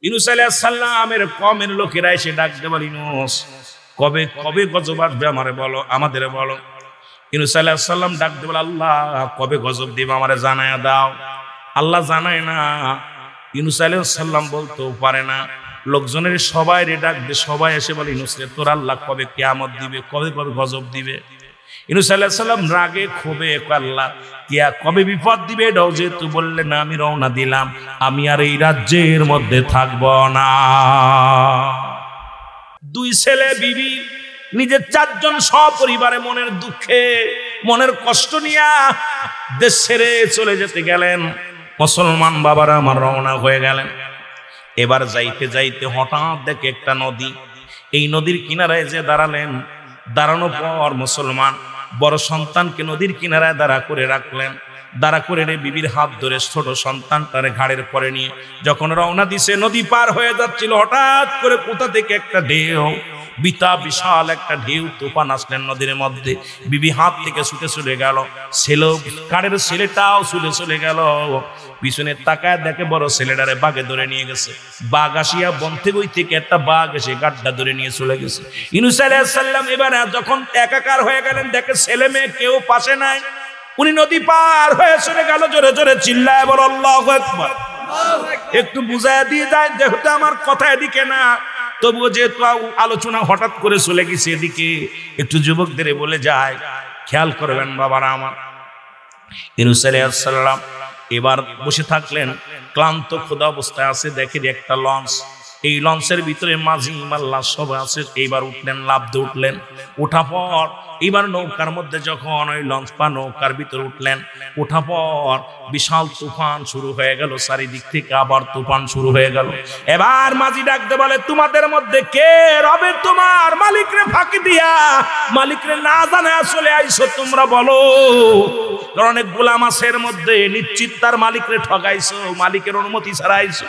ইউনূস আলাইহিস সালামের কওমের লোকেরা এসে ডাকতে বলে, ইউনূস কবে কবে গজব আসবে আমারে বলো, আমাদের বলো। ইউনূস আলাইহিস সালাম ডাকতে বলে, আল্লাহ কবে গজব দিবে আমারে জানায়া দাও। আল্লাহ জানায় না। ইউনূস আলাইহিস সালাম বলতেও পারে না। লোকজনের সবাই রে ডাকবে, সবাই এসে বলে, ইউনূস রে তোর আল্লাহ কবে কিয়ামত দিবে, কবে কবে গজব দিবে। ইউনূস আলাইহিস সালাম রাগে ক্ষোভে, আল্লাহ কবে বিপদ দিবে এটাও যেহেতু বললে না, আমি রওনা দিলাম, আমি আর এই রাজ্যের মধ্যে থাকব না। দুই ছেলে বিবি, নিজের চারজন সপরিবারে মনের দুঃখে মনের কষ্ট নিয়ে দেশ ছেড়ে চলে যেতে গেলেন। মুসলমান বাবারা আমার রওনা হয়ে গেলেন। এবার যাইতে যাইতে হঠাৎ দেখে একটা নদী, এই নদীর কিনারায় যে দাঁড়ালেন। দাঁড়ানোর পর মুসলমান বড় সন্তানকে নদীর কিনারায় দাঁড়া করে রাখলেন। দাঁড়া করে বিবির হাত ধরে ছোট সন্তানটারে ঘাড়ের পরে নিয়ে যখন রওনা দিছে, নদী পার হয়ে যাচ্ছিল, হঠাৎ করে কোথা থেকে একটা ঢেউ, বিশাল একটা ঢেউ তুফান আসলেন নদীর মধ্যে। বিবি হাত থেকে ছুটে চলে গেল, কারের ছেলেটাও ছুটে চলে গেল। পিছনে তাকায় দেখে বড় ছেলেটারে বাঘে ধরে নিয়ে গেছে। বাঘ আসিয়া বনতে বই থেকে একটা বাঘ এসে গাড্ডা ধরে নিয়ে চলে গেছে। ইউনূস আলাইহিস সালাম এবার যখন একাকার হয়ে গেলেন, দেখে ছেলে মেয়ে কেউ পাশে নাই। উনি নদী পার হয়ে চলে গেল, জোরে জোরে চিল্লায় বল আল্লাহু আকবার। একটু বুঝায় দিয়ে যায়, যেহেতু আমার কথা এদিকে না, তবুও যেহেতু আলোচনা হঠাৎ করে চলে গেছে এদিকে, একটু যুবকদের বলে যায়, খেয়াল করবেন বাবারা আমার। ইউনূস আলাইহিস সালাম এবার বসে থাকলেন, ক্লান্ত ক্ষুধা অবস্থায় আছে। দেখেন একটা লঞ্চ, এই লঞ্চের ভিতরে মাঝি মাল্লা সব আছে। এইবার উঠলেন, লাফ দিয়ে উঠলেন। ওঠা পর এবার নৌকার মধ্যে যখন ওই লঞ্চ পা নৌকার ভিতরে উঠলেন, ওঠা পর বিশাল তুফান শুরু হয়ে গেল। চারিদিক থেকে আবার তুফান শুরু হয়ে গেল। এবার মাঝি ডাকতে বলে, তোমাদের মধ্যে কে রবে তোমার মালিকরে ফাঁকি দিয়া মালিকরে না জানা চলে আইছো, তোমরা বলো। অনেক গোলাম আছের মধ্যে নিশ্চিত তার মালিকরে ঠগাইছো, মালিকের অনুমতি ছাড়া আইছো।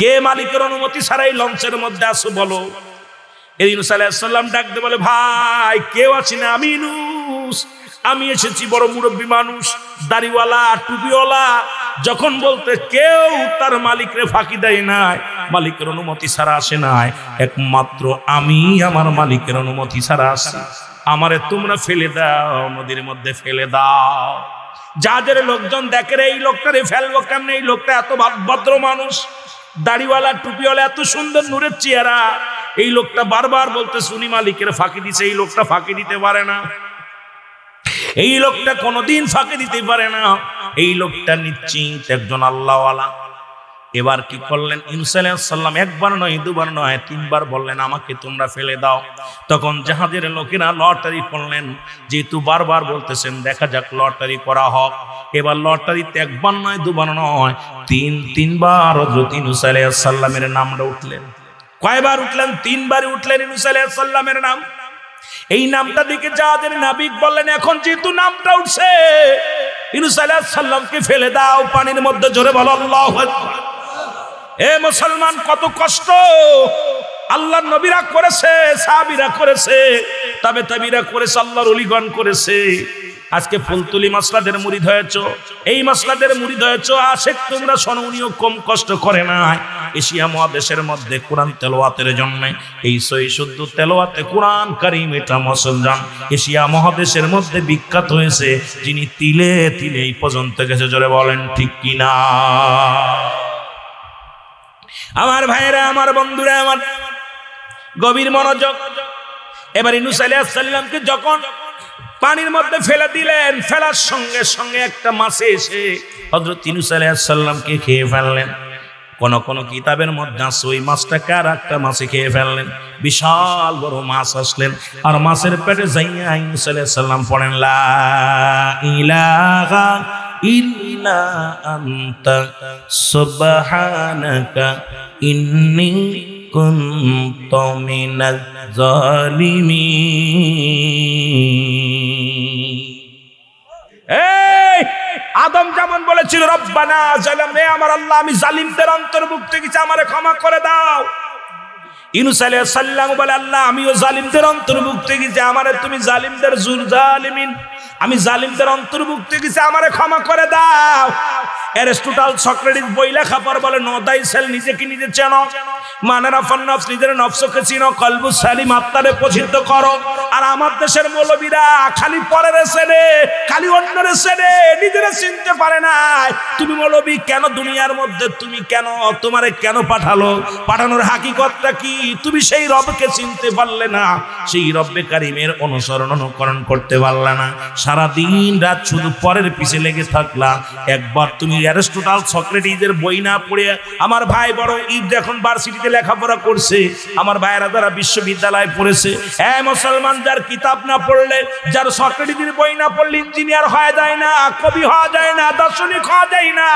কে মালিকের অনুমতি ছাড়াই লঞ্চের মধ্যে আসো বলো। ইউনূস আলাইহিস সালাম ডাকতে বলে, ভাই কেউ আছি না, আমি ইউনূস, আমি এসেছি বড় মুরব্বী মানুষ, দাড়িওয়ালা টুপিওয়ালা। যখন বলতে কেউ তার মালিকরে ফাঁকি দেয় নাই, মালিকের অনুমতি ছাড়া আসে নাই, একমাত্র আমি আমার মালিকের অনুমতি ছাড়া আসি। আমারে তোমরা ফেলে দাও, নদীর মধ্যে ফেলে দাও। যাদের লোকজন দেখে এই লোকটারে ফেলবো কেমনে, এই লোকটা এত ভদ্র মানুষ, দাড়িওয়ালা টুপিওয়ালা, এত সুন্দর নূরের চেহারা, এই লোকটা বারবার বলতে শুনি মালিকের ফাঁকি দিছে। এই লোকটা ফাঁকি দিতে পারে না, এই লোকটা কোনোদিন ফাঁকি দিতে পারে না, এই লোকটা নিশ্চিত একজন আল্লাহওয়ালা। এবার কি করলেন ইউনূস আলাইহিস সালাম, একবার নয় দুবার নয় তিনবার বললেন, আমাকে তোমরা ফেলে দাও। তখন জাহাজের লোকেরা লটারি করলেন, যেহেতু বারবার বলতেছেন দেখা যাক লটারি করা হোক। এবার লটারিতে একবার নয় দুবার নয় তিনবার হযরত ইউনূস আলাইহিস সালামের নামটা উঠলেন। কয়বার উঠলেন? তিনবারই উঠলেন ইউনূস আলাইহিস সালামের নাম। এই নামটা দেখে জাহাজের নাবিক বললেন, এখন যেহেতু নামটা উঠছে, ইউনূস আলাইহিস সালামকে ফেলে দাও পানির মধ্যে। জোরে বলো আল্লাহু আকবার। এ মুসলমান, কত কষ্ট আল্লাহর নবীরা করেছে, সাহাবীরা করেছে, তাবেঈরা করেছে, আল্লাহর ওলিগণ করেছে। আজকে ফুলতুলি মাসলাদের মুরিদ হয়েছো, এই মাসলাদের মুরিদ হয়েছো, আশেক তোমরা শোনো, উনিও কম কষ্ট করে নাই। এশিয়া মহাদেশের মধ্যে কোরআন তেলাওয়াতের জন্য, এই সহি শুদ্ধ তেলাওয়াতে কোরআন কারীম, এটা মুসলমান এশিয়া মহাদেশের মধ্যে বিখ্যাত হয়েছে, যিনি তিলে তিলে এই পর্যন্ত গেছে। জোরে বলেন ঠিক কিনা? আমার ভাইরা, আমার বন্ধুরা, আমার গভীর মনোযোগ। এবার ইউনূস আলাইহিস সালামকে যখন পানির মধ্যে ফেলে দিলেন, ফেলার সঙ্গে সঙ্গে একটা মাছে এসে হযরত ইউনূস আলাইহিস সালামকে খেয়ে ফেললেন। কোন কোন কিতাবের মধ্যে আছে ওই মাছটাকে আর একটা মাছে খেয়ে ফেললেন। বিশাল বড় মাছ আসলেন, আর মাছের পেটে যাইয়া ইউনূস আলাইহিস সালাম পড়েন, লা ইলাহা ইল্লা আনতা সুবহানাকা ইন্নী কুনতু মিনাজ জালিমিন। এই আদম যেমন বলেছিল, রব্বানা জালামনা, আমার আল্লাহ আমি জালিমদের অন্তর্ভুক্ত কিছু, আমারে ক্ষমা করে দাও। ইউনূস আলাইহিস সালাম বলে, আল্লাহ আমিও জালিমদের অন্তর্ভুক্ত কিছু, আমারে তুমি জালিমদের জালিমিন আমি জালিমদের অন্তর্ভুক্ত গেছি, আমারে ক্ষমা করে দাও। অ্যারিস্টটল সক্রেটিস বই লেখা পর বলে, নো দাই সেল, নিজেকে নিজে চেনো, মানেরা ফন্নফস, নিজের নফসকে চিনো, কলবু সালিম, আত্মারে পরিশুদ্ধ করো। আর আমার দেশের মৌলবীরা খালি পরের চেনে, খালি অন্যের চেনে, নিজেরা চিনতে পারে না। তুমি মৌলবী কেন দুনিয়ার মধ্যে, তুমি কেন, তোমারে কেন পাঠালো, পাঠানোর হাকিকতটা কি? তুমি সেই রবকে চিনতে পারলে না, সেই রব্বে কারিমের অনুকরণ করতে পারলে না, সারা দিন রাত শুধু পরের পিছে লেগে থাকলা। একবার তুমি অ্যারিস্টটল সক্রেটিসের বই না পড়ে, আমার ভাই বড় ঈদ এখন ভার্সিটিতে লেখাপড়া করছে, আমার ভাইয়েরা যারা বিশ্ববিদ্যালয়ে পড়েছে, হ্যাঁ মুসলমান, যার কিতাব না পড়লে, যার সক্রেটিসের বই না পড়লে ইঞ্জিনিয়ার হওয়া যায় না, কবি হওয়া যায় না, দার্শনিক হওয়া যায় না।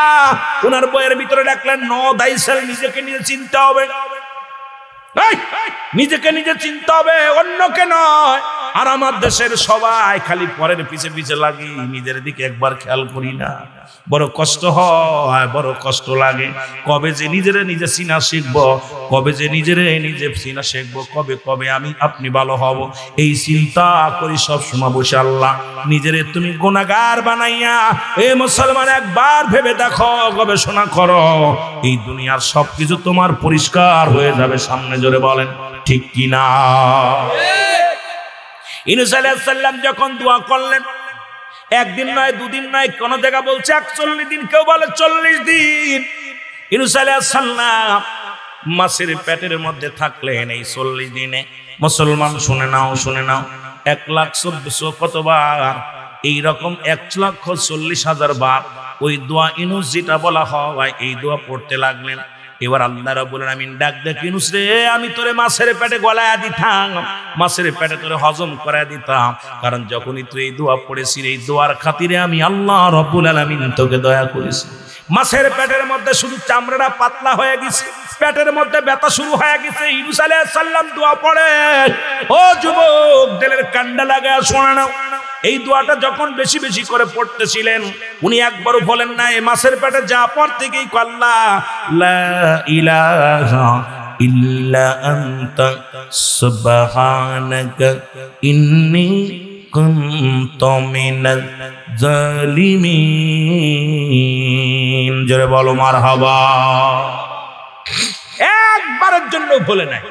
ওনার বইয়ের ভিতরে লেখলেন, নো দাই সেল, নিজেকে নিজে চিনতে হবে, নিজেকে নিজে চিনতে হবে, অন্যকে নয়। আর আমার দেশের সবাই খালি পরের পিছে পিছে লাগি, নিজের দিকে একবার খেয়াল করি না। বড় কষ্ট হয়, বড় কষ্ট লাগে। কবে যে নিজেরে নিজে চিনা শিখবো, কবে যে নিজেরে নিজে চিনা শিখবো, কবে কবে আমি আপনি ভালো হব, এই চিন্তা করি সব সময় বসে। আল্লাহ নিজেরে তুমি গুনাহগার বানাইয়া, এ মুসলমান একবার ভেবে দেখো, গবেষণা করো, এই দুনিয়ার সবকিছু তোমার পরিষ্কার হয়ে যাবে সামনে। জোরে বলেন ঠিক কিনা? ইউনূস আলাইহিস সালাম যখন দোয়া করলেন, একদিন নয়, দুদিন নয়, কোন জায়গা বলছে 41 দিন, কেউ বলে 40 দিন। ইউনূস আলাইহিস সালাম মাছের পেটের মধ্যে থাকলেন এই 40 দিনে। মুসলমান শুনে নাও, শুনে নাও, 1,24,000 কতবার, এইরকম 1,40,000 বার ওই দোয়া ইউনূস যেটা বলা হয়, এই দোয়া পড়তে লাগলেন। এবার আল্লাহ রাব্বুল আলামিন ডাক দেখ, ইউনূস রে, আমি তোরে মাছের পেটে গলায়া দিতাম, মাছের পেটে তোরে হজম করায় দিতাম, কারণ যখনই তুই এই দোয়া পড়েছিস, এই দোয়ার খাতিরে আমি আল্লাহ রাব্বুল আলামিন তোকে দয়া করেছি। মাছের পেটের মধ্যে শুধু চামড়াটা পাতলা হয়ে গেছে, পেটের মধ্যে ব্যথা শুরু হয়ে গেছে। ইউনূস আলাইহিস সালাম দোয়া পড়ে, ও যুবক, দিলের কান্ডা লাগায় শোনা নাও। এই দোয়াটা যখন বেশি বেশি করে পড়তেছিলেন, উনি একবারও বলেন না এই মাছের পেটে যা পর থেকেই আল্লাহ লা ইলাহা ইল্লা আনতা সুবহানাকা ইন্নী কুনতু মিনাজ জালিমিন। জোরে বলো মারহাবা। একবারের জন্য বলে নাই,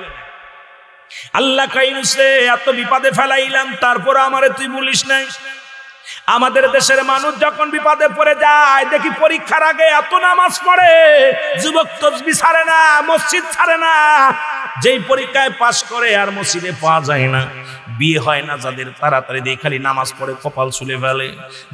আল্লাহ কাইনুসে এত বিপদে ফেলাইলাম, তারপর আমারে তুই বলিস নাই। আমাদের দেশের মানুষ যখন বিপদে পড়ে যায়, দেখি পরীক্ষার আগে এত নামাজ পড়ে, যুবক তাসবিহ ছাড়ে না, মসজিদ ছাড়ে না। যেই পরীক্ষায় পাশ করে আর মসজিদে পাওয়া যায় না, বিয়ে হয় না যাদের, তাড়াতাড়ি দিয়ে খালি নামাজ পড়ে কপাল ছুলে ফেলে।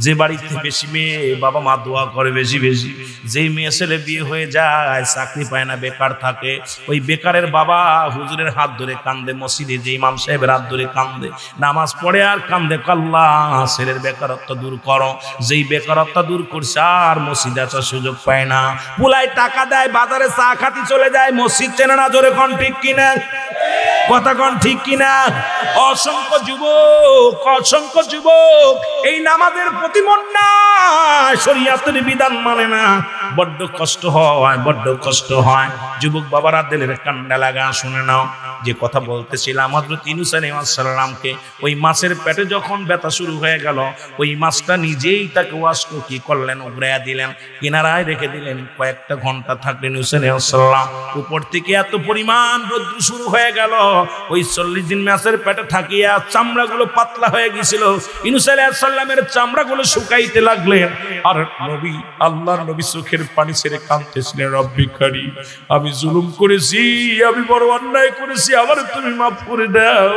যে বাড়িতে বেশি মেয়ে, বাবা মা দোয়া করে বেশি বেশি। যেই মেয়ে ছেলে বিয়ে হয়ে যায়, চাকরি পায় না, বেকার থাকে, ওই বেকারের বাবা হুজুরের হাত ধরে কান্দে, মসজিদে যে ইমাম সাহেবের হাত ধরে কান্দে, নামাজ পড়ে আর কান্দে, আল্লাহ ছেলের বেকারত্ব দূর করো। যেই বেকারত্ব দূর করছে আর মসজিদে আসার সুযোগ পায় না, পুলায় টাকা দেয়, বাজারে চা খাতি চলে যায়, মসজিদ চেনে না। জোরে কোন ঠিক কিনা? কথা কোন ঠিক কিনা? অসংখ্য যুবক এই নামাজের প্রতি মন নাই, শরীয়তের বিধান মানে না। বড্ড কষ্ট হয়, বড্ড কষ্ট হয়। যুবক বাবারা দিলের কান্ডা লাগা, শুনে নাও। যে কথা বলতেছিলাম, হযরত ইউনূস আলাইহিস সালামকে ওই মাছের পেটে যখন ব্যথা শুরু হয়ে গেল, ওই মাছটা নিজেই তাকে ওয়াশকো কি করলেন, উগড়াইয়া দিলেন, কিনারায় রেখে দিলেন। কয়েকটা ঘন্টা থাকলেন ইউনূস আলাইহিস সালাম। উপর থেকে এত পরিমাণ রৌদ্র শুরু হয়ে গেল, ওই 40 দিন মাছের পেটে থাকিয়া চামড়াগুলো পাতলা হয়ে গিয়েছিল। ইউনূস আলাইহিস সালামের চামড়াগুলো শুকাইতে লাগলেন। আর নবী, আল্লাহর নবী চোখের পানি ছেড়ে কাঁদতেছিলেন, রব্বি কারীম, আমি জুলুম করেছি, আমি বড় অন্যায় করেছি, আমার তুমি মাফ করে দাও।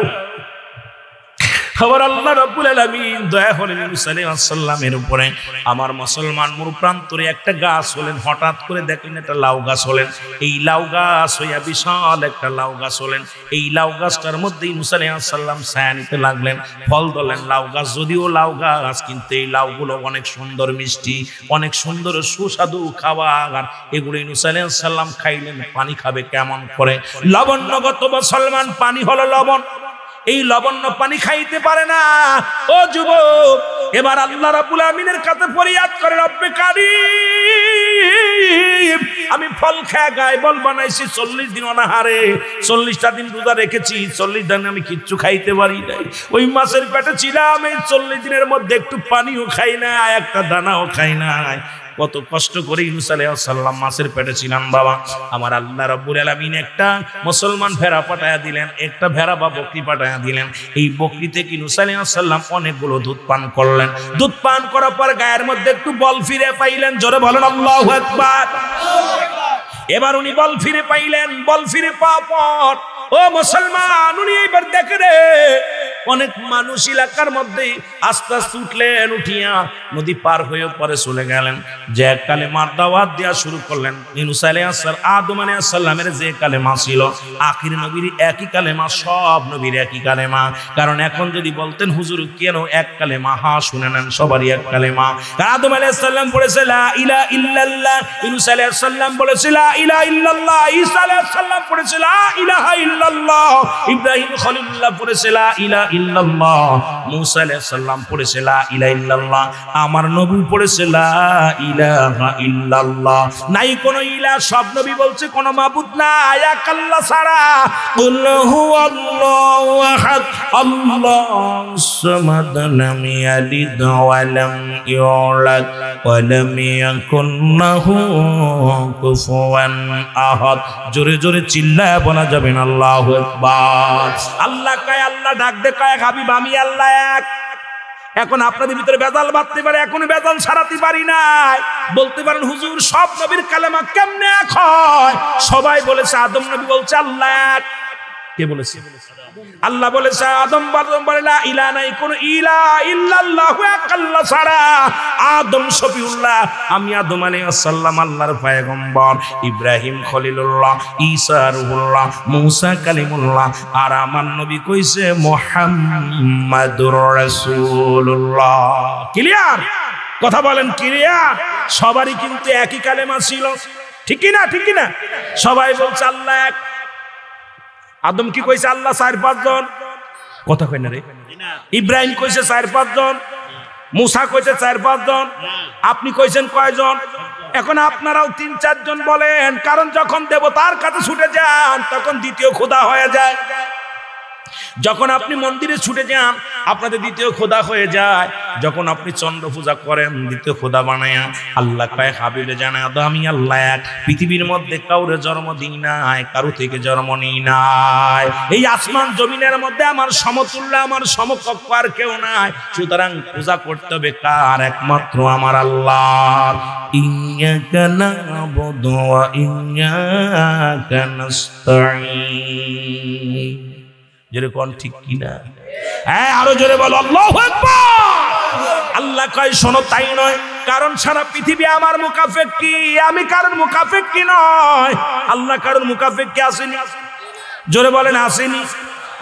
আবার আল্লাহ রাব্বুল আলামিন দয়া হলেন ইউনূস আলাইহিস সালামের উপরে। আমার মুসলমান মরুপ্রান্তরে একটা গাছ হলেন, হঠাৎ করে দেখলেন একটা লাউ গাছ হলেন। এই লাউ গাছ হইয়া বিশাল একটা লাউ গাছ হলেন। এই লাউ গাছটার মধ্যে ইউনূস আলাইহিস সালাম ছায়া নিতে লাগলেন, ফল ধরলেন। লাউ গাছ যদিও লাউ গাছ, কিন্তু এই লাউগুলো অনেক সুন্দর মিষ্টি, অনেক সুন্দর সুস্বাদু খাবার। এগুলো ইউনূস আলাইহিস সালাম খাইলেন। পানি খাবে কেমন করে? লবণগত মুসলমান, পানি হলো লবণ, এই লবণ্য পানি খাইতে পারে না। ও যুবক, এবার আল্লাহ রাব্বুল আমিনের কাছে ফরিয়াদ করে, রব্বে কারীম, আমি ফল খেয়ে গায়ে বল বানাইছি, 40 দিন অনাহারে, 40টা দিন রোজা রেখেছি, 40 দিন আমি কিচ্ছু খাইতে পারি নাই। ওই মাছের পেটে ছিলাম, এই 40 দিনের মধ্যে একটু পানিও খাই না, একটা দানাও খাই নাই। কত কষ্ট করে ইউনূস আলাইহিস সালাম মাছের পেটে ছিলেন বাবা। আমার আল্লাহ রাব্বুল আলামিন একটা মুসলমান ভেড়া পাঠায়া দিলেন, একটা ভেড়া বা বকরি পাঠায়া দিলেন। এই বকরি থেকে ইউনূস আলাইহিস সালাম অনেকগুলো দুধ পান করলেন। দুধ পান করার পর গায়ের মধ্যে একটু বল ফিরে পাইলেন, জোরে বলেন আল্লাহু আকবার। এবার উনি বল ফিরে পাইলেন, বল ফিরে পাওয়ার পর ও মুসলমান, উনি এবার দেখে রে অনেক মানুষ এলাকার মধ্যে আস্তে আস্তে উঠলেন, উঠিয়া নদী পার হয়ে পরে চলে গেলেন। যে কালেমার দাওয়াত দেওয়া শুরু করলেন। ইউনূস আলাইহিস সালাম, আদম আলাইহিস সালামের যে কালেমা ছিল, আখির নবীর একই কালেমা, সব নবীর একই কালেমা। কারণ এখন যদি বলতেন হুজুর কেন এক কালেমা, হা শুনে নেন, সবারই এক কালেমা। আদম আলাইহিস সালাম পড়েছে লা ইলাহা ইল্লাল্লাহ, ইউনূস আলাইহিস সালাম পড়েছে লা ইলাহা ইল্লাল্লাহ, ঈসা আলাইহিস সালাম পড়েছে লা ইলাহা ইল্লাল্লাহ, ইব্রাহিম খলিলুল্লাহ পড়েছে লা ইলাহা ইল্লাল্লাহ, মূসা আলাইহিস সালাম পড়েছে লা ইলাহা ইল্লাল্লাহ, আমার নবী পড়েছে লা ইলাহা ইল্লাল্লাহ। নাই কোন ইলাহ, সব নবী বলছে কোন মাবুদ নাই এক আল্লাহ ছাড়া। কুল হুয়াল্লাহু আহাদ আল্লাহুস সামাদ লাম ইয়ালিদ ওয়া লাম ইউলাদ ওয়া লাম ইয়াকুল লাহু কুফুয়ান আহাদ। জোরে জোরে চিল্লায় বলা যাবে না আল্লাহু আকবার। আল্লাহ কয়, আল্লাহ ডাক দে কয় হাবিব আমি আল্লাহ এক। এখন আপনাদের ভিতরে বেজাল বাঁধতে পারে, এখনো বেজাল সারাতে পারি নাই। বলতে পারেন হুজুর সব নবীর কালেমা কেমনে এক হয়? সবাই বলেছে, আদম নবী বলছে আল্লাহ এক। কে বলেছে? আল্লাহ বলেছে, আদম বলে লা ইলাহা নাই কোন ইলাহা ইল্লাল্লাহু এক আল্লাহ ছাড়া। আদম শফিউল্লাহ, আমি আদম আলাইহিস সালাম আল্লাহর পয়গম্বর, ইব্রাহিম খলিলুল্লাহ, ঈসা রূহুল্লাহ, মূসা কালিমুল্লাহ, আর আমার নবী কইছে মুহাম্মাদুর রাসূলুল্লাহ। ক্লিয়ার কথা বলেন, ক্লিয়ার? সবারই কিন্তু একই কালেমা ছিল, ঠিক কি না? ঠিক কি না? সবাই বলছে আল্লাহ এক। আদম কি কইছে আল্লাহ 4-5 জন, কথা কই না রে। ইব্রাহিম কইছে 4-5 জন, মূসা কইছে 4-5 জন, আপনি কইছেন কয়জন? এখন আপনারাও 3-4 জন বলেন, কারণ যখন দেবতার কাছে ছুটে যান তখন দ্বিতীয় খোদা হয়ে যায়। যখন আপনি মন্দিরে ছুটে যান আপনাদের দ্বিতীয় খোদা হয়ে যায়। যখন আপনি চন্দ্র পূজা করেন দ্বিতীয় খোদা বানায়া। আল্লাহ কয় হাবিবে জানা দাও আমি আল্লাহ এক, পৃথিবীর মধ্যে কাউরে জন্ম দিই নাই, কারো থেকে জন্ম নিই নাই। এই আসমান জমিনের মধ্যে আমার সমতুল্য, আমার সমকক্ষ আর কেউ নাই। সুতরাং পূজা করতে হবে কার? একমাত্র আমার আল্লাহ। ইয়্যাকা না'বুদু ওয়া ইয়্যাকা নাস্তাঈন। জোরে কোন ঠিক কিনা? হ্যাঁ আরো জোরে বলো আল্লাহু আকবার। আল্লাহ কয় শোনো তাই নয়, কারণ সারা পৃথিবী আমার মুকাফেক কি, আমি কারণ মুকাফেক কি নয়। আল্লাহ কারণ মুকাফেক কি আসেনি? জোরে বলেন আসেনি?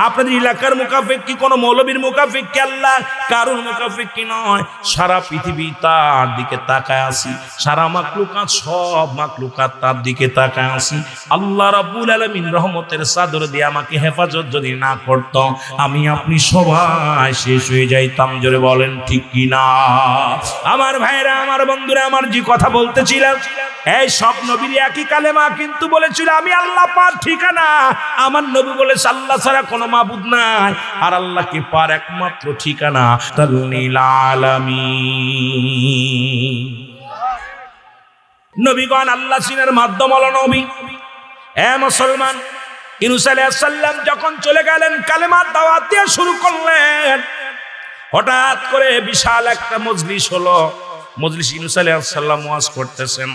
আপনাদের এলাকার মুকাফেক কি কোন মৌলবীর মুকাফেক কি? আল্লাহ কারণ মুকাফেক কি নয়। সারা পৃথিবী তার দিকে তাকায় আসি, সারা মাখলুকাত সব মাখলুকাত তার দিকে তাকায় আসি। আল্লাহ রাব্বুল আলামিন রহমতের চাদর দিয়ে আমাকে হেফাজত যদি না করত আমি আপনি সবাই শেষ হয়ে যাইতাম। জোরে বলেন ঠিক কি না? আমার ভাইরা, আমার বন্ধুরা, আমার যে কথা বলতেছিলাম, এই সব নবীর একই কালেমা, কিন্তু বলেছিল আমি আল্লাহ পার ঠিকানা। আমার নবী বলেছে আল্লাহ ছাড়া কোনো মাবুদ নাই, আর আল্লাহকে পার একমাত্র ঠিকানা। তাল্লিল আলামিন। নবীগণ আল্লাহ চিনার মাধ্যম হলো নবী। এ মুসলমান, ইউনূস আলাইহিস সালাম যখন চলে গেলেন কালেমার দাওয়াত দেওয়া শুরু করলেন, হঠাৎ করে বিশাল একটা মজলিস হলো। মজলিস ইউনূস আলাইহিস সালাম ওয়াজ করতেছেন।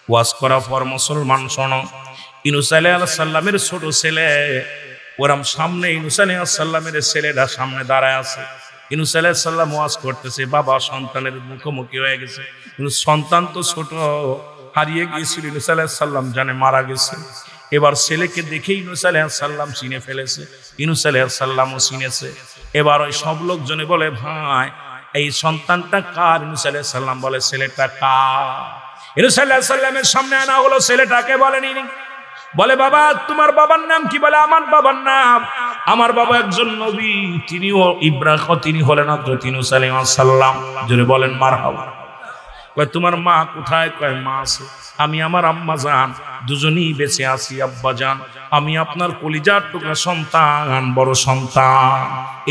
ওয়াজ করার পর মুসলমান শোনো, ইউনূস আলাইহিস সালামের ছোট ছেলে ওরম সামনে, ইউনূস আলাইহিস সালামের ছেলেটা সামনে দাঁড়ায় আছে। ইউনূস আলাইহিস সালাম ওয়াজ করতেছে, বাবা সন্তানের মুখোমুখি হয়ে গেছে। কিন্তু সন্তান তো ছোট, হারিয়ে গিয়েছিল। ইউনূস আলাইহিস সালাম জানে মারা গেছে। এবার ছেলেকে দেখে ইউনূস আলাইহিস সালাম চিনে ফেলেছে, ইউনূস আলাইহিস সালামও চিনেছে। এবার ওই সব লোকজনে বলে, ভাই এই সন্তানটা কার? ইউনূস আলাইহিস সালাম বলে, ছেলেটা কার? ইউনূস আলাইহিস সালামের সামনে আনা হলো, ছেলেটাকে বলেনি। বলে, বাবা তোমার বাবার নাম কি? বলে, আমার বাবার নাম, আমার বাবা একজন নবী, তিনিও ইব্রাহিম, তিনি হলেন হযরত ইউনূস আলাইহিস সালাম। জোরে বলেন মারহাবা। কয় তোমার মা কোথায়? কয় মা আছে। আমি আমার আম্মা জান দুজনেই বেঁচে আছি। আব্বা জান, আমি আপনার কলিজার টুকরা সন্তান, বড় সন্তান।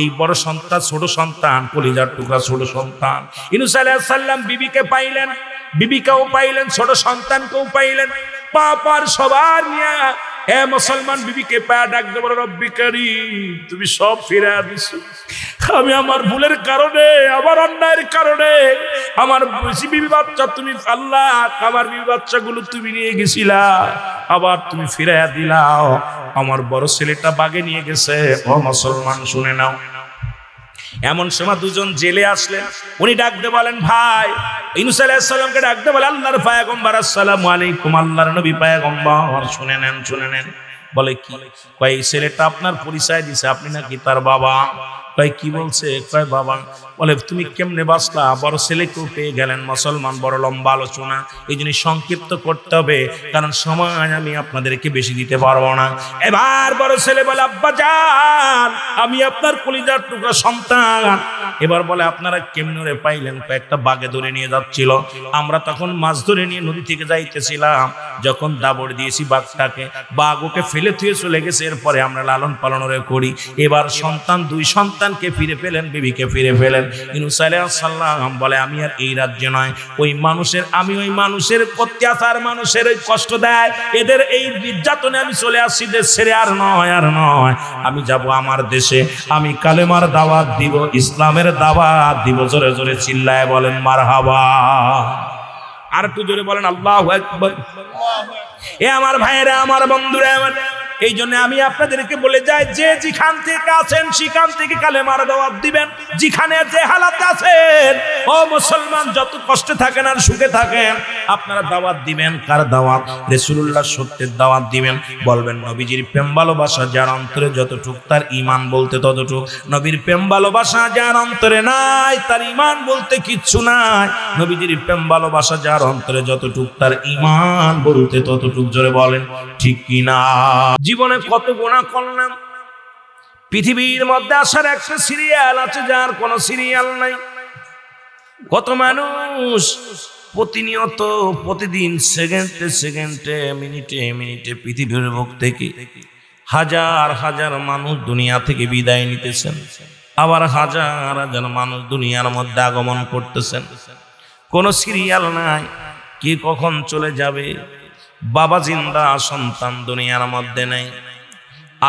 এই বড় সন্তান, ছোট সন্তান, কলিজার টুকরা ছোট সন্তান। ইউনূস আলাইহিস সালাম বিবিকে পাইলেন, বিবিকেও পাইলেন, ছোট সন্তানকেও পাইলেন। পাপার সবার নিয়া এ মুসলমান বিবিকে পায়া ডাক দেব, রব্বি কারীম, তুমি সব ফিরিয়ে দিছো। আমি আমার ভুলের কারণে, আমার অন্যায়ের কারণে আমার বিবি বাচ্চা তুমি আল্লাহ, আমার বিবি বাচ্চাগুলো তুমি নিয়ে গেছিলা, আবার তুমি ফিরিয়ে দিলাও। আমার বড় ছেলেটা বাগে নিয়ে গেছে। ও মুসলমান শুনে নাও। এমন সময় দুজন জেলে আসলেন। উনি ডাকতে বলেন, ভাই ইউনূস আলাইহিস সালামকে ডাকতে বলে, আল্লাহর পয়গম্বর, আসসালামু আলাইকুম, আল্লাহর নবী পয়গম্বর, শুনে নেন, শুনে নেন। বলে কি? কয় এই ছেলেটা আপনার পরিচয় দিছে, আপনি নাকি তার বাবা। কয় কি বলছে? কয় বাবা। বলে তুমি কেমনে বাঁচলা? বড় ছেলেকেও পেয়ে গেলেন। মুসলমান, বড় লম্বা আলোচনা, এই জন্য সংক্ষিপ্ত করতে হবে, কারণ সময় আমি আপনাদেরকে বেশি দিতে পারবো না। এবার বড় ছেলে বলে, আব্বা জান, আমি আপনার কলিজার টুকরা সন্তান। এবার বলে, আপনারা কেমনে পাইলেন? কয়েকটা বাগে ধরে নিয়ে যাচ্ছিল, আমরা তখন মাছ ধরে নিয়ে নদী থেকে যাইতেছিলাম, যখন দাবড় দিয়েছি বাঘটাকে, বাঘ ওকে ফেলে থুয়ে চলে গেছে। এরপরে আমরা লালন পালন করি। এবার সন্তান, দুই সন্তানকে ফিরে পেলেন, বিবিকে ফিরে পেলেন। ইউনূস আলাইহিস সালাম বলে, আমি আর এই রাজ্যে নয়, ওই মানুষের, আমি ওই মানুষের অত্যাচার, মানুষের ওই কষ্ট দেয়, এদের এই নির্যাতনে আমি চলে আসছি দেশ ছেড়ে। আর নয়, আর নয়, আমি যাব আমার দেশে, আমি কালেমার দাওয়াত দিব, ইসলামের দাওয়াত দিব। জোরে জোরে চিল্লায় বলেন মারহাবা। আর একটু জোরে বলেন আল্লাহু আকবার। এ আমার ভাইয়েরা, আমার বন্ধুরা, এই জন্য আমি আপনাদেরকে বলে যাই, যে যেখান থেকে আছেন সেখান থেকে কালেমার দাওয়াত দিবেন। যেখানে যে হালাতে আছেন, ও মুসলমান, যত কষ্টে থাকেন আর সুখে থাকেন, আপনারা দাওয়াত দিবেন। কার দাওয়াত? রাসূলুল্লাহ সত্যের দাওয়াত দিবেন। বলবেন নবীজির প্রেম ভালোবাসা যার অন্তরে যতটুক, তার ঈমান বলতে ততটুক। নবীর প্রেম ভালোবাসা যার অন্তরে নাই, তার ঈমান বলতে কিচ্ছু নাই। নবীজির প্রেম ভালোবাসা যার অন্তরে যতটুক, তার ঈমান বলতে ততটুক। জোরে বলেন ঠিক কি না? জীবনে কত গুনাহ করলাম। পৃথিবীর মধ্যে আসার একটা সিরিয়াল আছে, যার কোনো সিরিয়াল নাই। কত মানুষ প্রতিনিয়ত, প্রতিদিন, সেকেন্ডে সেকেন্ডে, মিনিটে মিনিটে পৃথিবীর বুক থেকে হাজার হাজার মানুষ দুনিয়া থেকে বিদায় নিতেছেন, আবার হাজার হাজার মানুষ দুনিয়ার মধ্যে আগমন করতেছেন। কোনো সিরিয়াল নাই, কে কখন চলে যাবে। বাবা জিন্দা, সন্তান দুনিয়ার মধ্যে নাই।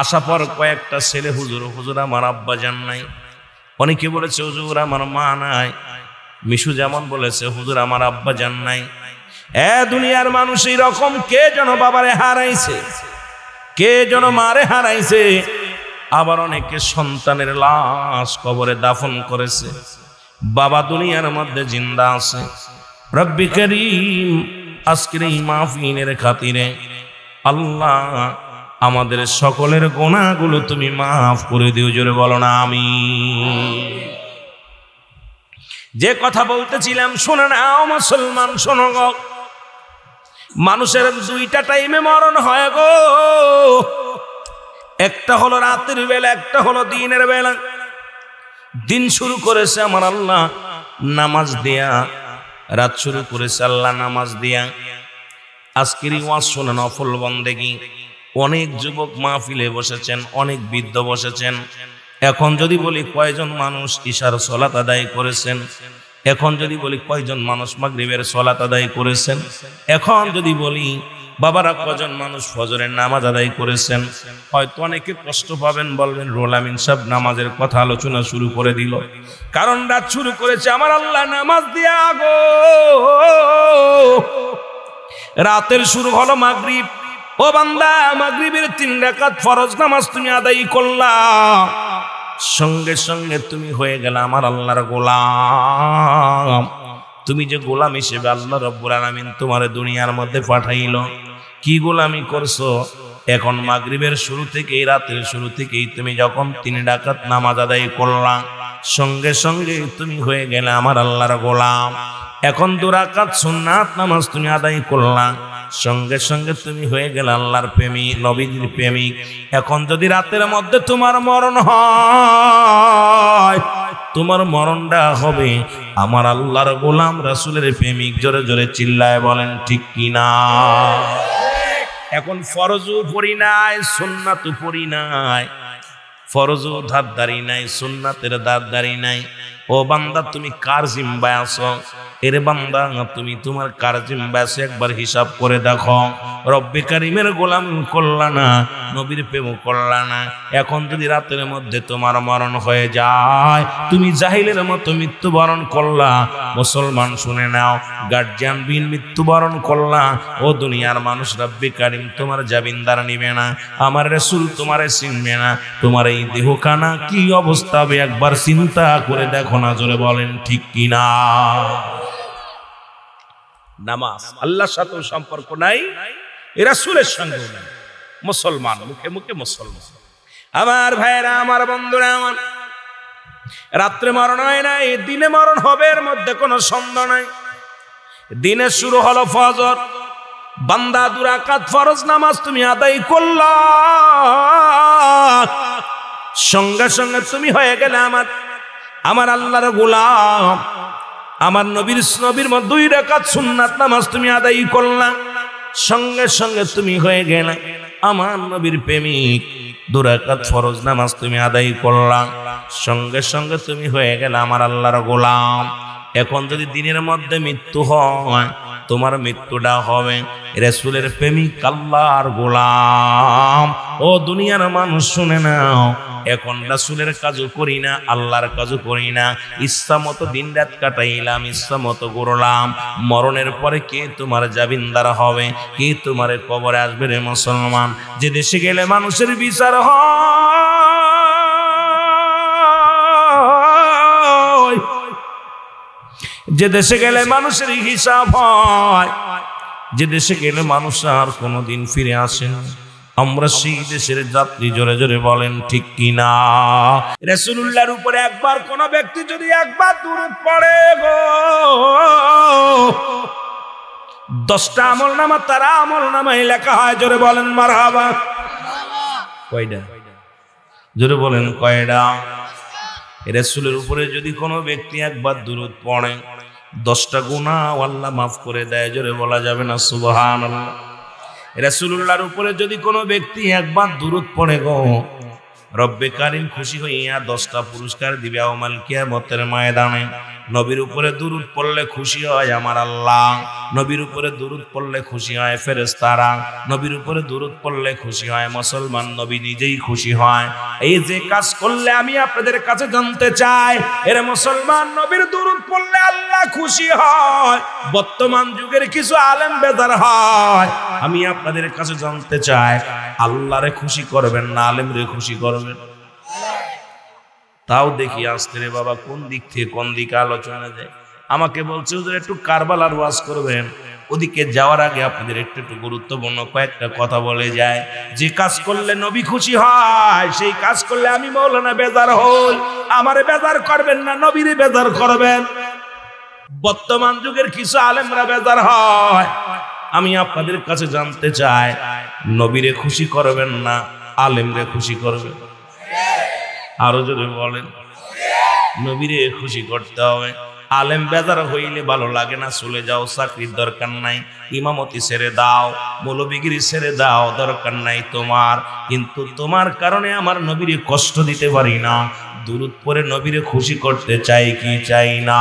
আসা পর কয়েকটা ছেলে, হুজুর, হুজুর আমার আব্বা জান নাই। অনেকে বলেছে, হুজুর আমার মা নাই। মিশু যেমন বলেছে, হুজুর আমার আব্বা জান নাই। দুনিয়ার মানুষ এই রকম, কে যেন বাবারে হারাইছে, কে যেন মারে হারাইছে। আবার অনেকে সন্তানের লাশ কবরে দাফন করেছে। বাবা দুনিয়ার মধ্যে জিন্দা আছে। রব্বি কারীম, আজকের এই মাহফিলের খাতিরে আল্লাহ আমাদের সকলের গুনাহগুলো তুমি মাফ করে দিও। জোরে বলো না আমিন। যে কথা বলতেছিলাম, শোনো নাও মুসলমান, শোনো গো। মানুষের দুইটা টাইমে মরণ হয় গো। একটা হলো রাতের বেলা, একটা হলো দিনের বেলা। দিন শুরু করেছে আমার আল্লাহ নামাজ দিয়া, রাত শুরু করেছে আল্লাহ নামাজ দিয়া। আজকের ওয়াজ শোনা নফল বন্দেগী। অনেক যুবক মাহফিলে বসেছেন, অনেক বৃদ্ধ বসেছেন। এখন যদি বলি কয়জন মানুষ ইশার সালাত আদায় করেছেন, এখন যদি বলি কয়জন মানুষ মাগরিবের সালাত আদায় করেছেন, এখন যদি বলি বাবারা কয়জন মানুষ ফজরের নামাজ আদায় করেছেন, হয়তো অনেকে কষ্ট পাবেন, বলবেন রুহুল আমিন সাহেব নামাজের কথা আলোচনা শুরু করে দিল। কারণ রাত শুরু করেছে আমার আল্লাহ নামাজ দিয়া গো। রাতের শুরু হলো মাগরিব। ও বান্দা, মাগরিবের 3 রাকাত ফরজ নামাজ তুমি আদায় করলা, সঙ্গে সঙ্গে তুমি হয়ে গেল আমার আল্লাহর গোলাম। তুমি যে গোলাম হিসেবে আল্লাহ রাব্বুল আলামিন তোমারে দুনিয়ার মধ্যে পাঠাইলো, কি গোলামি করছো? এখন মাগরিবের শুরু থেকেই, রাতের শুরু থেকেই তুমি যখন 3 রাকাত নামাজ আদায় করলা, সঙ্গে সঙ্গে তুমি হয়ে গেলে আমার আল্লাহর গোলাম। এখন 2 রাকাত সুন্নাত নামাজ তুমি আদায় করলা, সঙ্গে সঙ্গে তুমি হয়ে গেলে আল্লাহর প্রেমিক, নবীজির প্রেমিক। এখন যদি রাতের মধ্যে তোমার মরণ হয়, তোমার মরণটা হবে আমার আল্লাহর গোলাম রাসূলের প্রেমিক। জোরে জোরে চিল্লায় বলেন ঠিক কিনা? এখন ফরজও পড়ি নাই, সুন্নাতও পড়ি নাই, ফরজও ধারদারি নাই, সুন্নাতের ধারদারি নাই। ও বান্দা তুমি কার জিম্মায় আছো? এরে বান্দা তুমি তোমার কার জিম্মায় আছো একবার হিসাব করে দেখো। রব্বে কারিমের গোলাম করলা না, নবীর প্রেম করলা না। এখন যদি রাতের মধ্যে তোমার মরণ হয়ে যায়, তুমি জাহিলের মতো মৃত্যুবরণ করলা। মুসলমান শুনে নাও, গার্জিয়ান বিন মৃত্যুবরণ করলা। ও দুনিয়ার মানুষ, রব্বে কারিম তোমার জামিনদার নিবে না, আমার রাসূল তোমারে চিনবে না। তোমার এই দেহখানা কি অবস্থা হবে একবার চিন্তা করে দেখো না। জোরে বলেন ঠিক কিনা? নামাজ আল্লাহর সাথে সম্পর্ক নাই, রাসূলের সঙ্গে নাই। মুসলমান মুখে মুখে মুসলমান। আমার ভাইরা, আমার বন্ধুরা, আমার রাত্রে মরণ হয় না, দিনে মরণ হবে, এর মধ্যে কোনো সন্দেহ নাই। দিনে শুরু হলো ফজর, বান্দা 2 রাকাত ফরজ নামাজ তুমি আদায় করলা, সঙ্গে সঙ্গে তুমি হয়ে গেলে আমার আল্লাহর গোলাম। আমার নবীর 2 রাকাত সুন্নাত নামাজ তুমি আদায় করলা, সঙ্গে সঙ্গে তুমি হয়ে গেলে আমার নবীর প্রেমিক। 2 রাকাত ফরজ নামাজ তুমি আদায় করলা, সঙ্গে সঙ্গে তুমি হয়ে গেলে আমার আল্লাহর গোলাম। এখন যদি দিনের মধ্যে মৃত্যু হয়, তোমার মৃত্যুটা হবে রাসূলের প্রেমিক, আল্লাহর গোলাম। ও দুনিয়ার মানুষ শুনে নাও, এখন রাসূলের কাজও করি না, আল্লাহর কাজও করি না, ইচ্ছা মতো দিন রাত কাটাইলাম, ইচ্ছা মতো করলাম। মরণের পরে কে তোমার জামিনদার হবে? কে তোমার কবরে আসবে রে মুসলমান? যে দেশে গেলে মানুষের বিচার হয়, যে দেশে গেলে মানুষের হিসাব হয়, যে দেশে গেলে মানুষ আর কোনোদিন ফিরে আসে না, আমরা সেই দেশের যাত্রী। জোরে জোরে বলেন ঠিক কিনা? রাসূলুল্লাহর উপরে একবার কোন ব্যক্তি যদি একবার দুরূদ পড়ে গো, 10টা আমলনামা তার আমলনামায় লেখা হয়। জোরে বলেন মারহাবা। কয়টা? জোরে বলেন কয়টা? রাসূলের উপরে যদি কোনো ব্যক্তি একবার দুরূদ পড়ে, 10টা গুনাহ আল্লাহ মাফ করে দেয়। জোরে বলা যাবে না সুবহানাল্লাহ? রাসূলুল্লাহর উপরে যদি কোনো ব্যক্তি একবার দুরূদ পড়ে গো, রব্বে কারিম খুশি হইয়া 10টা পুরস্কার দিবে ইয়াউমাল কিয়ামতের ময়দানে। নবীর উপরে দুরূদ পড়লে খুশি হয় আমার আল্লাহ, নবীর উপরে দুরূদ পড়লে খুশি হয় ফেরেশতারা, নবীর উপরে দুরূদ পড়লে খুশি হয় মুসলমান, নবী নিজেই খুশি হয়। এই যে কাজ করলে আমি আপনাদের কাছে জানতে চাই, এর মুসলমান নবীর দুরূদ পড়লে আল্লাহ খুশি হয়। বর্তমান যুগের কিছু আলেম বেদার হয়, আমি আপনাদের কাছে জানতে চাই, আল্লাহরে খুশি করবেন না আলেমরে খুশি করবেন? তাও দেখি আসতে রে বাবা, কোন দিক থেকে কোন দিকে আলোচনা যায়। আমাকে বলছে হুজুর একটু কারবালার ওয়াজ করবেন। ওদিকে যাওয়ার আগে আপনাদের একটু গুরুত্বপূর্ণ কয়েকটা কথা বলে যায়। যে কাজ করলে নবী খুশি হয়, সেই কাজ করলে আমি মাওলানা বেজার হই। আমারে বেজার করবেন না, নবীরে বেজার করবেন। বর্তমান যুগের কিছু আলেমরা বেজার হয়, আমি আপনাদের কাছে জানতে চাই, নবীরে খুশি করবেন না আলেমরে খুশি করবেন? আরো যদি বলেন, নবীরে খুশি করতে হবে। আলেম বেজার হইলে ভালো লাগে না, চলে যাও, চাকরির দরকার নাই, ইমামতি ছেড়ে দাও, মৌলবীগিরি ছেড়ে দাও, দরকার নাই তোমার। কিন্তু তোমার কারণে আমার নবীরে কষ্ট দিতে পারি না, দুরূদ পড়ে নবীরে খুশি করতে চাই কি চাই না?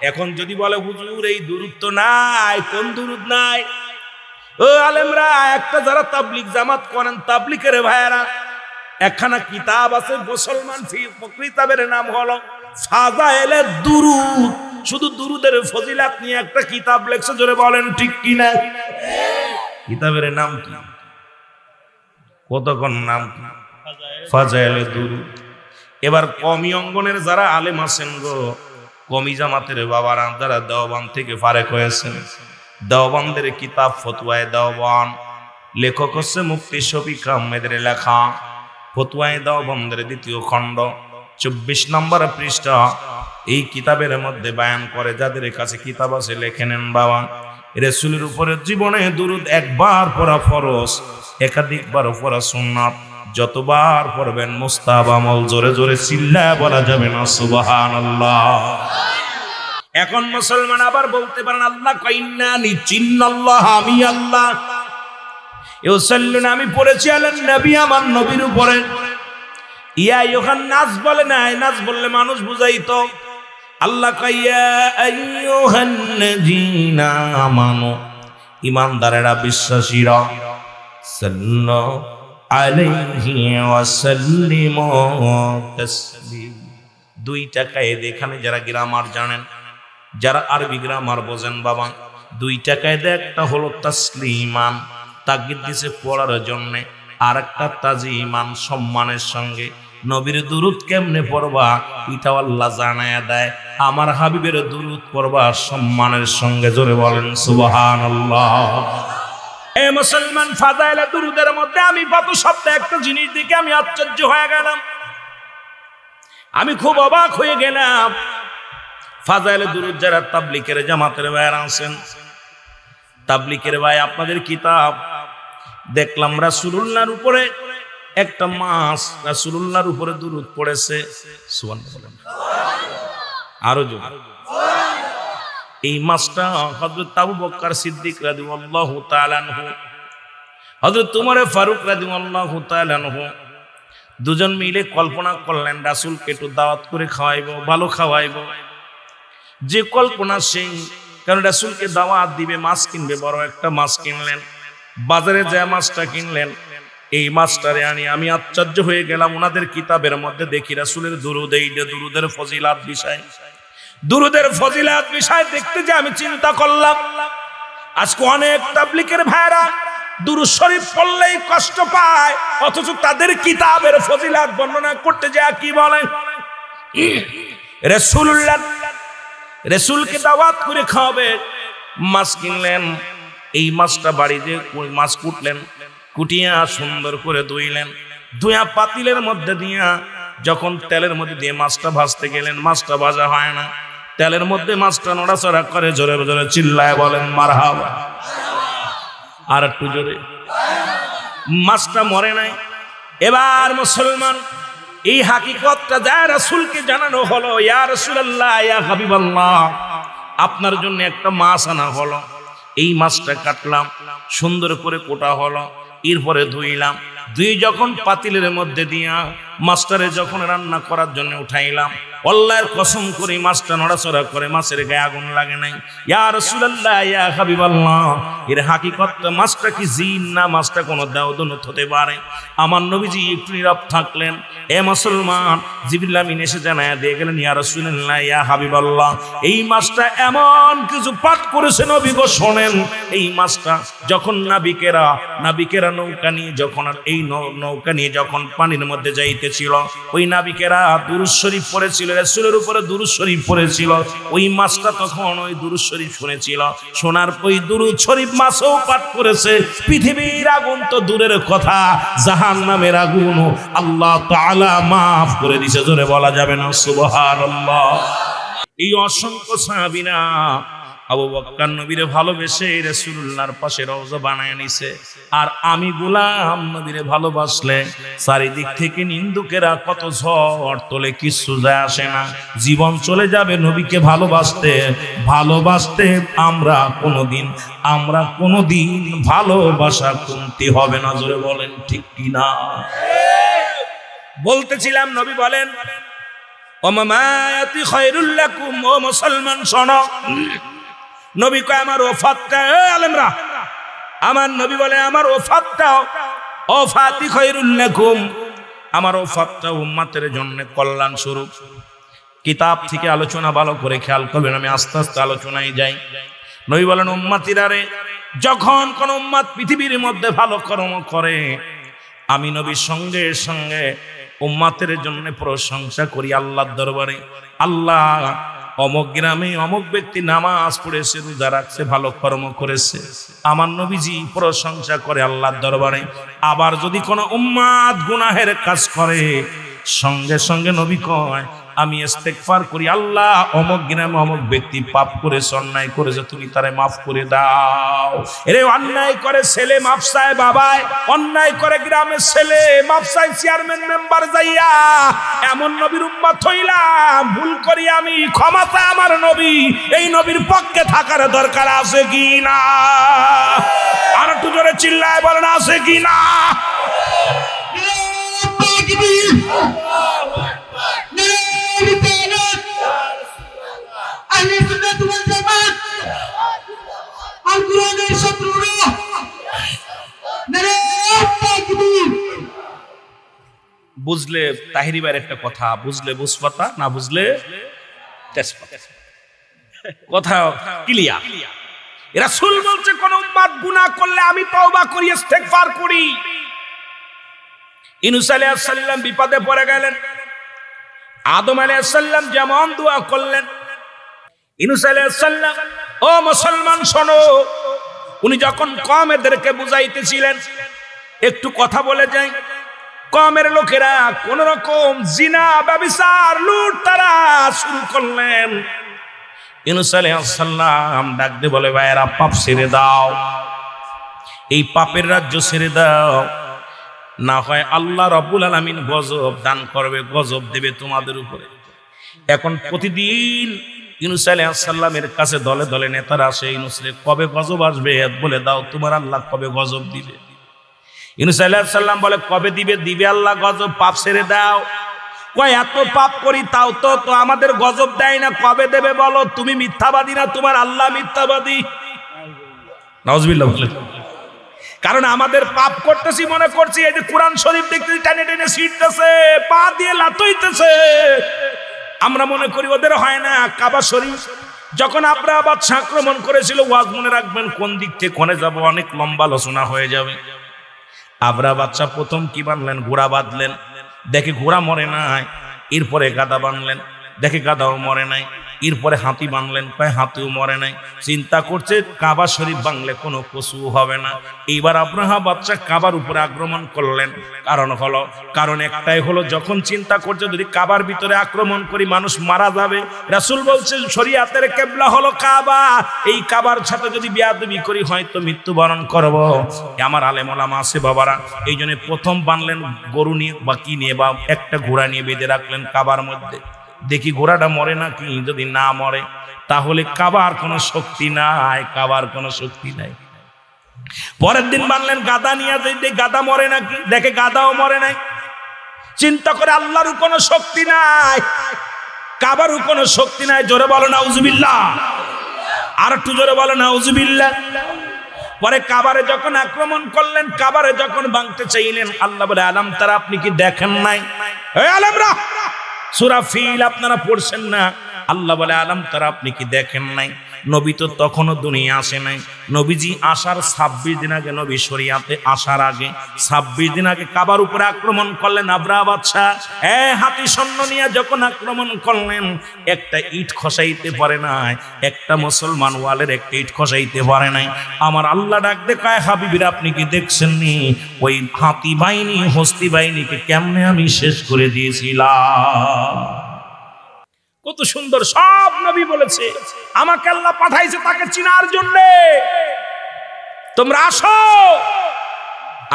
এখন যদি বলে হুজুর এই দুরূদ তো নাই, কোন দুরূদ নাই? ও আলেমরা, একটা যারা তাবলিগ জামাত করেন, তাবলিগের ভাইয়েরা, একখানা কিতাব আছে মুসলমান কিতাবের নাম হলো ফাযায়েলে দুরূদ। শুধু দুরুদের ফজিলাত নিয়ে একটা কিতাব লেখছে। জোরে বলেন ঠিক কিনা? কিতাবের নাম কি? কতক্ষণ নাম কি? ফাযায়েলে দুরূদ। এবার কমি অঙ্গনের যারা আলেম আছেন গো, কমি জামাতের বাবারা যারা দেওবন্দ থেকে ফারেক হয়েছেন, দেওবন্দের কিতাব ফতোয়ায়ে দেওবন্দ, লেখক হচ্ছে মুফতি শফিক আহমেদের লেখা। ফতোয়ায়ে দেওবন্দের 2য় খণ্ড 24 নম্বর পৃষ্ঠা। এই কিতাবের মধ্যে বয়ান করে, যাদের কাছে কিতাব আছে লিখে নেন বাবা। রাসূলের উপরে জীবনে দুরূদ একবার পড়া ফরজ, একাধিকবার পড়া সুন্নাত। যতবার পড়বেন মুস্তাহাব আমল, জোরে জোরে চিল্লায় বলা যাবে না সুবহানাল্লাহ। এখন মুসলমান আবার বলতে পারেন আল্লাহ কইনা নিচিন্নাল্লাহ, আমি আল্লাহ ইউসাল্লুন, আমি পড়েছি আলেন নবী, আমার নবীর উপরে। ইয়া ইউহান নাস বলে না, নাস বললে মানুষ বুঝাইতো। আল্লাহ কইয়া আইয়ুহান নাযিনা আমানু, ঈমানদারেরা বিশ্বাসীরা, সাল্লু আলাইহি ওয়া সাল্লিমু তাসলিম। দুইটা কায়দা, এখানে যারা গ্রামার জানেন, যারা আরবি গ্রামার বোঝেন বাবা, দুইটা কায়দা, একটা হলো তাসলিমান, তাগিদ দিছে পড়ার জন্য, আর একটা তাজিমান, সম্মানের সঙ্গে। নবীর দুরুদ কেমনে পড়বা এটা আল্লাহ জানায়া দেয়, আমার হাবিবের দুরুদ পড়বা সম্মানের সঙ্গে, জোরে বলেন সুবহানাল্লাহ। এ মুসলমান, ফাজাইলে দুরুদের মধ্যে আমি গত সপ্তাহে একটা জিনিস দেখে আমি আশ্চর্য হয়ে গেলাম, আমি খুব অবাক হয়ে গেলাম। ফাজাইলে দুরুদ যারা তাবলীগের জামাতের ভাইরা আছেন, তাবলীগের ভাই, আপনাদের কিতাব দেখলাম রাসূলুল্লাহর উপরে একটা মাস রাসূলুল্লাহর উপরে দুরুদ পড়েছে, সুবহানাল্লাহ, আরো জোরে। এই মাসটা হযরত আবু বকর সিদ্দিক রাদিয়াল্লাহু তাআলা আনহু, হযরত উমর ফারুক রাদিয়াল্লাহু তাআলা আনহু দুজন মিলে কল্পনা করলেন রাসূলকে একটু দাওয়াত করে খাওয়াইবো, ভালো খাওয়াইবো। যে কল্পনা সেই, কারণ রাসূলকে দাওয়াত দিবে, মাছ কিনবে, বড় একটা মাছ কিনলেন, বাজারে যে মাছটা কিনলেন, এই মাছটারে আনি আমি আশ্চর্য হয়ে গেলাম। ওনাদের কিতাবের মধ্যে দেখি রাসূলের দুরুদ, এই যে দুরুদের ফজিলাত বিষয়, দুরুদের ফজিলাত বিষয় দেখতে যে আমি চিন্তা করলাম, আজকে অনেক তাবলীগের ভাইরা দুরূদ শরীফ পড়লেই কষ্ট পায়, অথচ তাদের কিতাবের ফজিলাত বর্ণনা করতে যায় কি বলে, রাসূলকে দাওয়াত করে খাওয়াবে, মাছ কিনলেন, এই মাছটা বাড়িতে মাছ কুটলেন, কুটিয়া সুন্দর করে ধুইলেন, ধুইয়া পাতিলের মধ্যে দিয়া যখন তেলের মধ্যে দিয়ে মাছটা ভাজতে গেলেন, মাছটা ভাজা হয় না, তেলের মধ্যে মাছটা নড়াচড়া করে, জোরে জোরে চিল্লায় বলেন মারহাবা, আর একটু জোরে। মাছটা মরে নাই। এবার মুসলমান, এই হাকিকতটা যা রাসূলকে জানানো হলো, ইয়া রাসূলুল্লাহ, ইয়া হাবিবাল্লাহ, আপনার জন্য একটা মাছ আনা হলো, এই মাছটা কাটলাম, সুন্দর করে কোটা হলো, এরপরে ধুইলাম, ধুই যখন পাতিলের মধ্যে দিয়া মাছটারে যখন রান্না করার জন্য উঠাইলাম, আল্লাহর কসম করে মাছটা নড়াচড়া করে, মাছের গায়ে আগুন লাগে নাই। ইয়া রাসূলুল্লাহ, ইয়া হাবিবাল্লাহ, এর হাকিকতটা মাছটা কি জিন না মাছটা কোনো দাউদনত হতে পারে? আমার নবীজি একটু নীরব থাকলেন। এ মুসলমান, জিবরিল আমিন এসে জানায়া দিয়ে গেলেন, ইয়া রাসূলুল্লাহ, ইয়া হাবিবাল্লাহ, এই মাছটা এমন কিছু পাঠ করেছে নবী গো, শোনেন। এই মাছটা যখন নাবিকেরা নৌকা নিয়ে যখন এই নৌকা নিয়ে যখন পানির মধ্যে যাইতেছিল, ওই নাবিকেরা দুরূদ শরীফ পড়েছিল, রাসূলের উপরে দুরূদ শরীফ পড়েছিল, ওই মাছটা তখন ওই দুরূদ শরীফ শুনেছিল, শোনার ওই দুরূদ শরীফ মাছও পাঠ করেছে। পৃথিবীর আগুন তো দূরের কথা, জাহান্নামের আগুনও আল্লাহ তাআলা মাফ করে দিয়েছে, জোরে বলা যাবে না সুবহানাল্লাহ। এই অসংখ্য সাহাবীরা আবু বকর নবীরে ভালোবেসে রাসূলুল্লাহর পাশে রওজা বানায় নিছে, আর আমি গোলাম নবীরে ভালোবাসলে চারিদিক থেকে নিন্দুকেরা কত ঝড় তোলে, কিছু যায় আসে না, জীবন চলে যাবে নবীকে ভালোবাসতে ভালোবাসতে। আমরা কোনোদিন ভালোবাসা কমতি হবে না, জোরে বলেন ঠিক কিনা। বলতেছিলাম, নবী বলেন ওমামায়াতি খায়রুল লাকুম, ও মুসলমান শোনো, নবী কয় আমার ওফাতটা, আলেমরা, আমার নবী বলে আমার ওফাতি খায়রুল লাকুম, আমার ওফাতটা উম্মতের জন্য কল্যাণ স্বরূপ। কিতাব থেকে আলোচনা ভালো করে খেয়াল করবেন, আমি আস্তে আস্তে আলোচনায় যাই। নবী বলেন উম্মতিরা রে, যখন কোন উম্মত পৃথিবীর মধ্যে ভালো কর্ম করে, আমি নবীর সঙ্গে সঙ্গে উম্মতের জন্য প্রশংসা করি আল্লাহর দরবারে। আল্লাহ, অমুক গ্রামে অমুক ব্যক্তি নামাজ পড়েছে, রোজা রাখছে, ভালো কর্ম করেছে, আমার নবীজি প্রশংসা করে আল্লাহর দরবারে। আবার যদি কোনো উম্মত গুনাহের কাজ করে, সঙ্গে সঙ্গে নবী কয় আমি ইস্তেগফার করি, আল্লাহ অমুক গ্রামে অমুক ব্যক্তি পাপ করেছে, অন্যায় করেছে, তুমি তারে মাফ করে দাও। এরে অন্যায় করে ছেলে মাফ চায় বাবায়, অন্যায় করে গ্রামের ছেলে মাফ চায় চেয়ারম্যান মেম্বার যাইয়া। এমন নবীর উম্মত হইলাম, ভুল করি আমি, ক্ষমা চায় আমার নবী। এই নবীর পক্ষে থাকার দরকার আছে কি না? আর একটু জোরে চিল্লায় বলেন আছে কি না? বুঝলে তাহিরি ভাইয়ের একটা কথা, বুঝলে বুঝপাতা, না বুঝলে তেজপাতা। কথা ক্লিয়ার। রাসূল বলছে কোন উম্মত গুনাহ করলে আমি তওবা করি, ইস্তেগফার করি। ইউনূস আলাইহিস সালাম বিপদে পড়ে গেলেন, আদম আলাইহিস সালাম যেমন দোয়া করলেন, ইউনূস আলাইহিস সালাম, ও মুসলমান শোনো, উনি যখন কওমেদেরকে বুঝাইতেছিলেন, একটু কথা বলে যাই, কওমের লোকেরা কোন রকম জিনা, ব্যভিচার, লুট তারা শুরু করলেন। ইউনূস আলাইহিস সালাম ডাক দিয়ে বলে, ভাইরা পাপ ছেড়ে দাও, এই পাপের রাজ্য ছেড়ে দাও, না হয় আল্লাহ রাব্বুল আলামিন গজব দান করবে, গজব দেবে তোমাদের উপরে। এখন প্রতিদিন ইউনূস আলাইহিস সালামের কাছে দলে দলে নেতারা আসে, ইউনূসরে কবে গজব আসবে বলে দাও, তোমার আল্লাহ কবে গজব দিবে। ইউনূস আলাইহিস সালাম বলে, কবে দিবে? দিবে আল্লাহ গজব, পাপ ছেড়ে দাও। কয় এত পাপ করি তাও তো আমাদের গজব দেয় না, কবে দেবে বলো? তুমি মিথ্যাবাদী না তোমার আল্লাহ মিথ্যাবাদী? নাউজুবিল্লাহ বলে। কারণ আমাদের পাপ করতেছি মনে করছি, এই যে কোরআন শরীফ দেখতেছি টেনে টেনে ছিঁড়তেছে, পা দিয়ে লাথইতেছে, আমরা মনে করি ওদের হয় না। কাবা শরীফ যখন আব্রাহা বাদশা আক্রমণ করেছিল, ওয়াজ মনে রাখবেন, কোন দিক থেকে কোনে যাব অনেক লম্বা আলোচনা হয়ে যাবে। আব্রাহা বাদশা প্রথম কি বানলেন? ঘোড়া বাঁধলেন, দেখে ঘোড়া মরে নাই। এরপরে গাদা বানলেন, দেখে গাদাও মরে নাই। এরপরে হাতি বানলেন, কয় হাতিও মরে নাই। চিন্তা করছে কাবা শরীফ বাংলে কোনো পশু হবে না। এইবার আব্রাহা বাদশা কাবার উপরে আক্রমণ করলেন। কারণ একটাই হলো, যখন চিন্তা করছে যদি কাবার ভিতরে আক্রমণ করি মানুষ মারা যাবে। রাসূল বলছে শরীয়তের কিবলা হলো কাবা, এই কাবার সাথে যদি বেয়াদবি করি হয়তো মৃত্যুবরণ করব। আমার আলেম ওলামা আছে বাবারা, এই জন্য প্রথম বানলেন গরু নিয়ে বা কি নিয়ে বা একটা ঘোড়া নিয়ে বেঁধে রাখলেন কাবার মধ্যে। দেখি ঘোড়াটা মরে নাকি, যদি না মরে তাহলে কাবার কোনো শক্তি নাই, কাবার কোনো শক্তি নাই। পরের দিন বানলেন গাদা নিয়ে, দেখি গাদা মরে নাকি, দেখে গাদাও মরে নাই। চিন্তা করে আল্লাহরও কোনো শক্তি নাই, কাবারও কোনো শক্তি নাই। জোরে বলো নাউজুবিল্লাহ, আর একটু জোরে বলো নাউজুবিল্লাহ। পরে কাবারে যখন আক্রমণ করলেন, কাবারে যখন ভাঙতে চাইলেন, আল্লাহ বলে, আলাম তারা, আপনি কি দেখেন নাই? এই আলেমরা, সূরা ফিল আপনারা পড়ছেন না? আল্লাহ বলে, আলাম তারা, আপনি কি দেখেন নাই? নবী তো তখনও দুনিয়া আসে নাই। নবীজি আসার 26 দিন আগে, নবী শরিয়াতে আসার আগে 26 দিন আগে কাবার উপরে আক্রমণ করলেন আব্রাহা বাদশা। হাতি সৈন্য নিয়ে যখন আক্রমণ করলেন, একটা ইট খসাইতে পারে নাই, একটা মুসলমান ওয়ালের একটা ইট খসাইতে পারে নাই। আমার আল্লাহ ডাক দে কয়, হাবিবির আপনি কি দেখছেননি ওই হাতি বাহিনী, হস্তি বাহিনীকে কেমনে আমি শেষ করে দিয়েছিলাম? কত সুন্দর সব নবী বলেছে, আমাকে আল্লাহ পাঠাইছে তাকে চিনার জন্য। তোমরা আসো,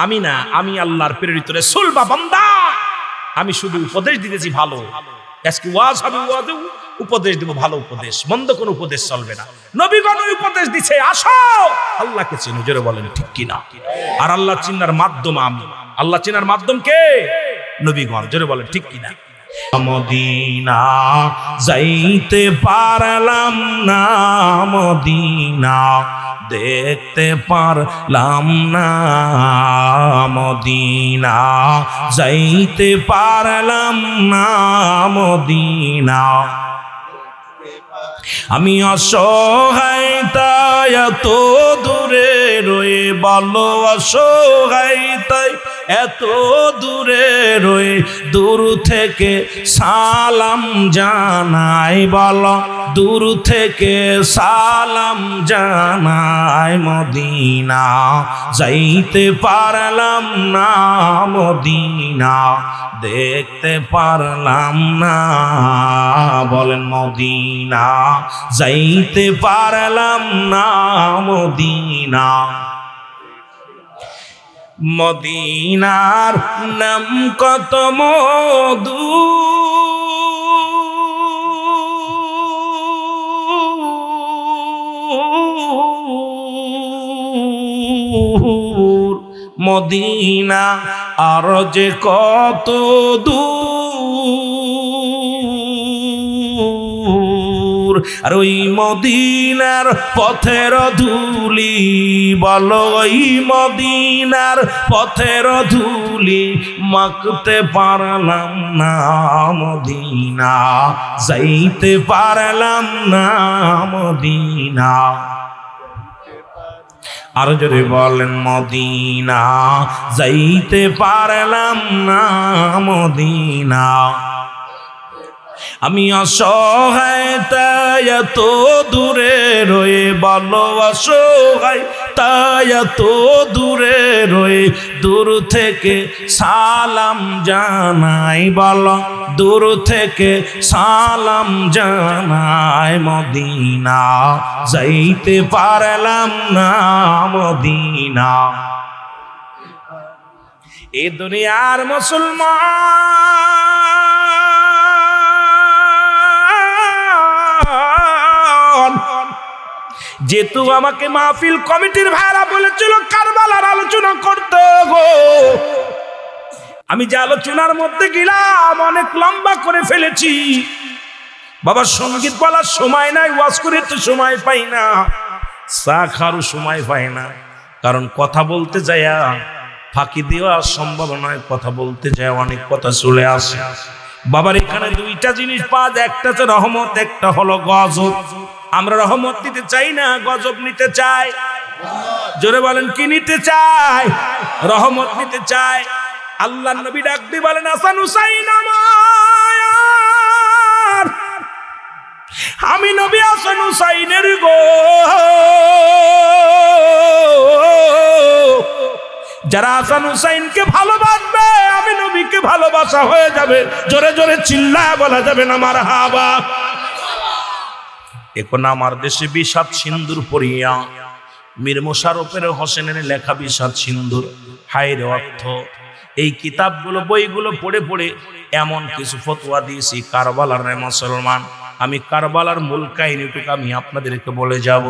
আমি না, আমি আল্লাহর প্রেরিত রাসূল বা বান্দা, আমি শুধু উপদেশ দিতেছি ভালো। আজকে ওয়াজ হবে, ওয়াজে উপদেশ দেব, ভালো উপদেশ, মন্দ কোনো উপদেশ চলবে না। নবীগণ উপদেশ দিছে, আসো আল্লাহকে চিনো। জোরে বলেন ঠিক কিনা? আর আল্লাহ চিনার মাধ্যম আমি, আল্লাহ চিনার মাধ্যম কে? নবীগণ। জোরে বলেন ঠিক কিনা? মদিনা যাইতে পারলাম না, মদিনা দেখতে পারলাম না, মদিনা যাইতে পারলাম না, মদিনা আমি অসহায় তাই এত দূরে রয়ে, বলো অসহায় তাই এত দূরে রয়ে দূর থেকে সালাম জানাই বলো দূর থেকে সালাম জানাই মদিনা যাইতে পারলাম না মদিনা দেখতে পারলাম না বলেন মদিনা যাইতে পারলাম না মদিনা মদিনার নাম কত মধু মদিনা আর যে কত দূর আর ওই মদিনার পথের ধুলি বলো ওই মদিনার পথের ধুলি মাখতে পারলাম না মদিনা যাইতে পারলাম না মদিনা আর যদি বলেন মদিনা যাইতে পারলাম না মদিনা আমি অসহায় তাই এত দূরে রয়ে বলো অসহায় তাই এত দূরে রয়ে দূর থেকে সালাম জানাই বলো দূর থেকে সালাম জানাই মদিনা যাইতে পারলাম না মদিনা এ দুনিয়ার মুসলমান যেহেতু আমাকে মাহফিল কমিটির ভাইরা বলেছিল কারবালার আলোচনা করতে গো আমি যে আলোচনার মধ্যে গেলাম অনেক লম্বা করে ফেলেছি বাবা সঙ্গীত বলার সময় নাই ওয়াজ করে তো সময় পাই না চা খাওয়ার সময় পাই না কারণ কথা বলতে যাইয়া ফাঁকি দেওয়া সম্ভব নয় কথা বলতে যায় অনেক কথা চলে আসে বাবার এখানে দুইটা জিনিস পাওয়া যায় একটা হচ্ছে রহমত একটা হলো গজব আমরা রহমত নিতে চাই না গজব নিতে চাই জোরে বলেন কি নিতে চাই রহমত নিতে চাই আল্লাহর নবী ডাক দিয়ে বলেন হাসান হুসাইন আমার আমি নবী হাসান হুসাইনের গো যারা হাসান হুসাইনকে ভালোবাসবে আমি নবীকে ভালোবাসা হয়ে যাবে জোরে জোরে চিল্লায় বলা যাবে না মারহাবা এখন আমার দেশে বিষাদ সিন্দুর পড়িয়া মীর মোশাররফের হোসেনের লেখা বিষাদ সিন্দুর হায়ের অর্থ এই কিতাবগুলো বইগুলো পড়ে পড়ে এমন কিছু ফতোয়া দিয়েছি কারবালার মুসলমান আমি কারবালার মূল কাহিনীটুকু আমি আপনাদেরকে বলে যাব